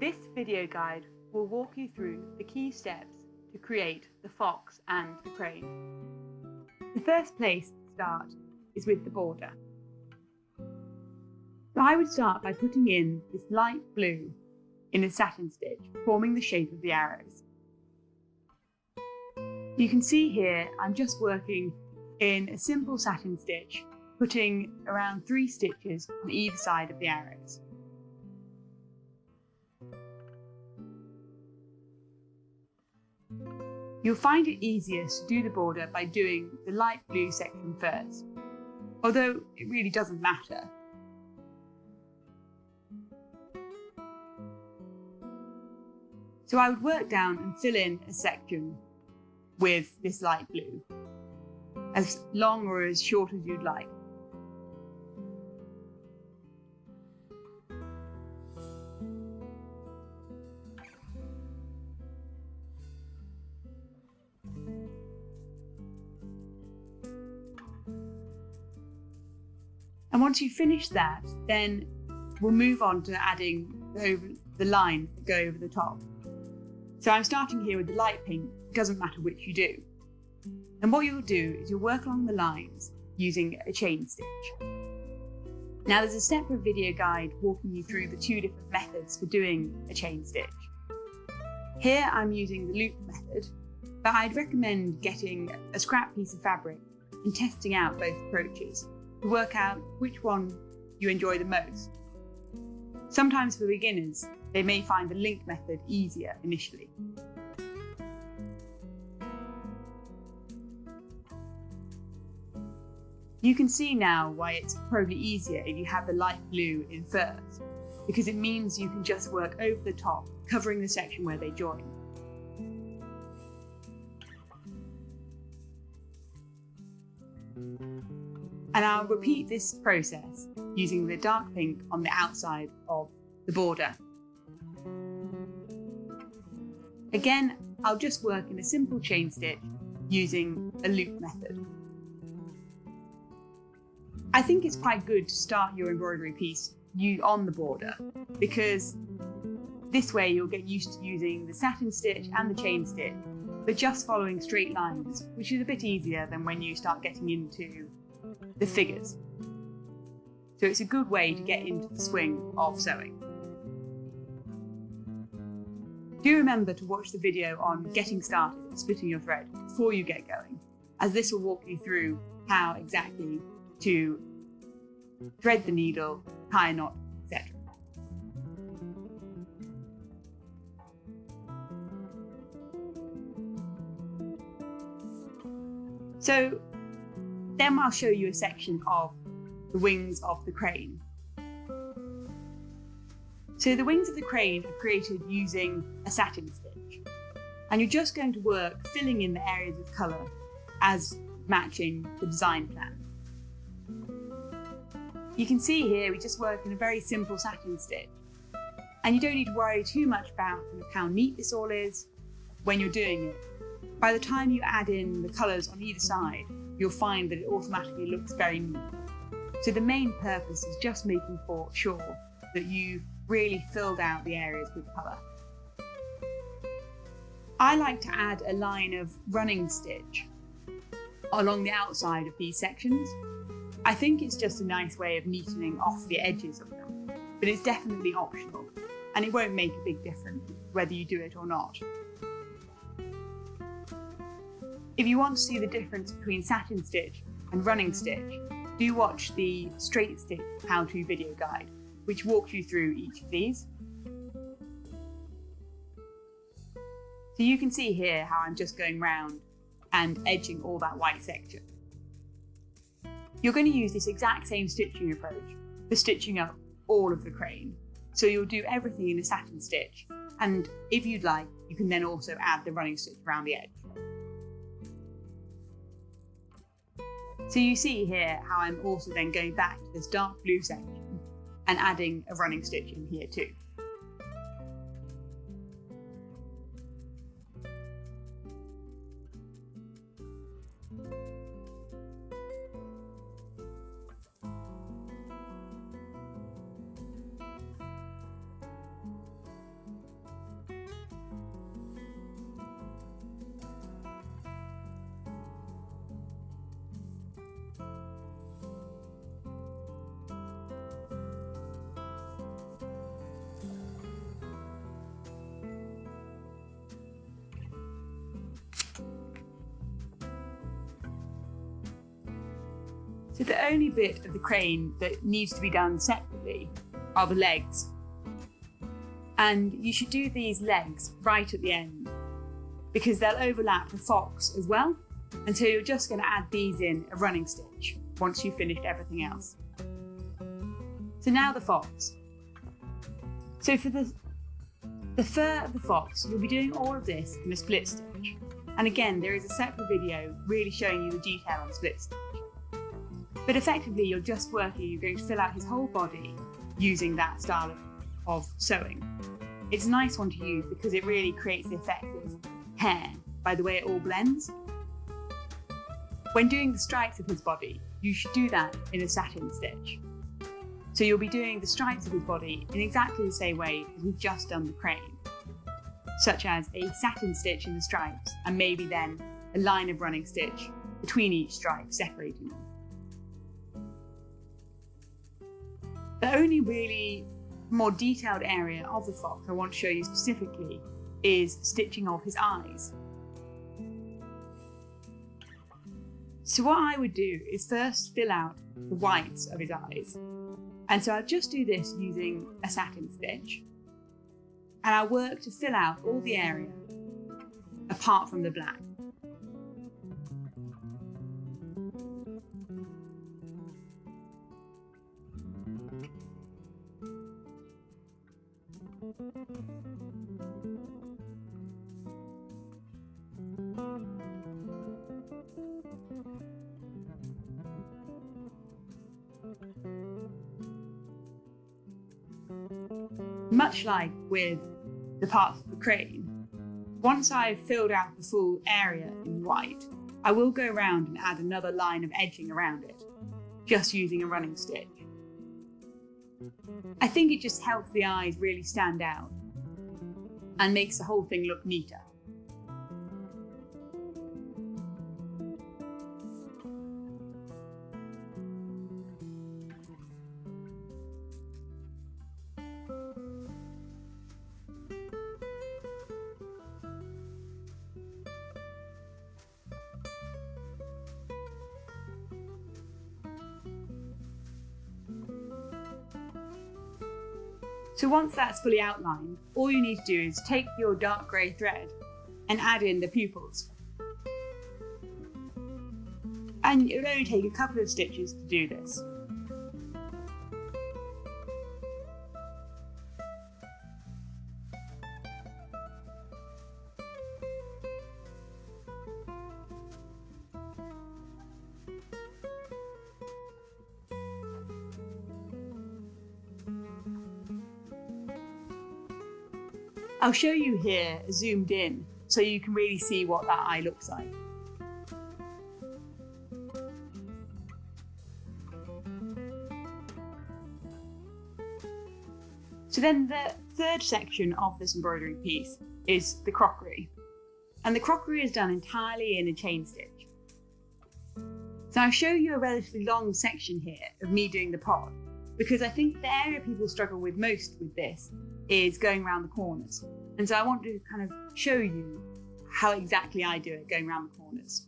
This video guide will walk you through the key steps to create the fox and the crane. The first place to start is with the border. So I would start by putting in this light blue in a satin stitch, forming the shape of the arrows. You can see here I'm just working in a simple satin stitch, putting around 3 stitches on either side of the arrows. You'll find it easiest to do the border by doing the light blue section first, although it really doesn't matter. So I would work down and fill in a section with this light blue, as long or as short as you'd like. And once you've finished that, then we'll move on to adding the lines that go over the top. So I'm starting here with the light pink, it doesn't matter which you do. And what you'll do is you'll work along the lines using a chain stitch. Now there's a separate video guide walking you through the 2 different methods for doing a chain stitch. Here I'm using the loop method, but I'd recommend getting a scrap piece of fabric and testing out both approaches to work out which one you enjoy the most. Sometimes for beginners, they may find the link method easier initially. You can see now why it's probably easier if you have the light blue in first, because it means you can just work over the top, covering the section where they join. And I'll repeat this process using the dark pink on the outside of the border. Again, I'll just work in a simple chain stitch using a loop method. I think it's quite good to start your embroidery piece on the border, because this way you'll get used to using the satin stitch and the chain stitch, but just following straight lines, which is a bit easier than when you start getting into the figures. So it's a good way to get into the swing of sewing. Do remember to watch the video on getting started and splitting your thread before you get going, as this will walk you through how exactly to thread the needle, tie a knot, etc. So then I'll show you a section of the wings of the crane. So the wings of the crane are created using a satin stitch, and you're just going to work filling in the areas of colour as matching the design plan. You can see here we just work in a very simple satin stitch, and you don't need to worry too much about how neat this all is when you're doing it. By the time you add in the colours on either side, you'll find that it automatically looks very neat. So the main purpose is just making sure that you've really filled out the areas with colour. I like to add a line of running stitch along the outside of these sections. I think it's just a nice way of neatening off the edges of them, but it's definitely optional, and it won't make a big difference whether you do it or not. If you want to see the difference between satin stitch and running stitch, do watch the straight stitch how-to video guide, which walks you through each of these. So you can see here how I'm just going round and edging all that white section. You're going to use this exact same stitching approach for stitching up all of the crane. So you'll do everything in a satin stitch, and if you'd like, you can then also add the running stitch around the edge. So you see here how I'm also then going back to this dark blue section and adding a running stitch in here too. So the only bit of the crane that needs to be done separately are the legs. And you should do these legs right at the end because they'll overlap the fox as well. And so you're just going to add these in a running stitch once you've finished everything else. So now the fox. So for the fur of the fox, you'll be doing all of this in a split stitch. And again, there is a separate video really showing you the detail on split stitch. But effectively, you're going to fill out his whole body using that style of sewing. It's a nice one to use because it really creates the effect of hair by the way it all blends. When doing the stripes of his body, you should do that in a satin stitch. So you'll be doing the stripes of his body in exactly the same way as we've just done the crane, such as a satin stitch in the stripes and maybe then a line of running stitch between each stripe, separating them. The only really more detailed area of the fox I want to show you specifically is stitching of his eyes. So what I would do is first fill out the whites of his eyes. And so I'll just do this using a satin stitch. And I'll work to fill out all the area apart from the black. Much like with the parts of the crane, once I've filled out the full area in white, I will go around and add another line of edging around it, just using a running stitch. I think it just helps the eyes really stand out and makes the whole thing look neater. So once that's fully outlined, all you need to do is take your dark grey thread and add in the pupils. And it will only take a couple of stitches to do this. I'll show you here zoomed in so you can really see what that eye looks like. So then the third section of this embroidery piece is the crockery. And the crockery is done entirely in a chain stitch. So I'll show you a relatively long section here of me doing the pod, because I think the area people struggle with most with this is going around the corners. And so I want to kind of show you how exactly I do it going around the corners.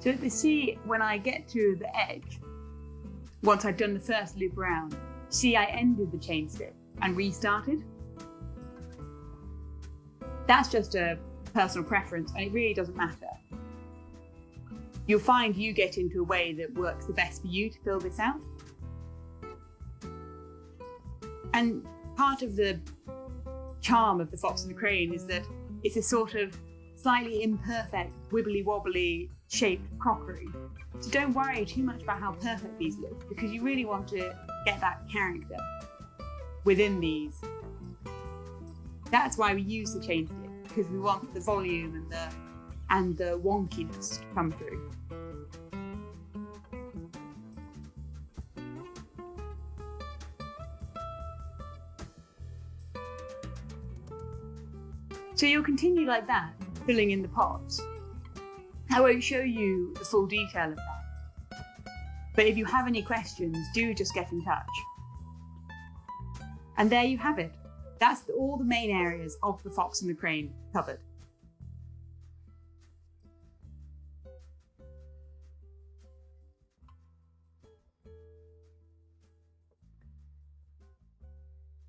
So you see, when I get to the edge, once I've done the first loop around, see I ended the chain stitch and restarted. That's just a personal preference and it really doesn't matter. You'll find you get into a way that works the best for you to fill this out. And part of the charm of the Fox and the Crane is that it's a sort of slightly imperfect, wibbly-wobbly shaped crockery. So don't worry too much about how perfect these look, because you really want to get that character. within these. That's why we use the chain stitch, because we want the volume and the wonkiness to come through. So you'll continue like that, filling in the pots. I won't show you the full detail of that. But if you have any questions, do just get in touch. And there you have it. That's all the main areas of the fox and the crane covered.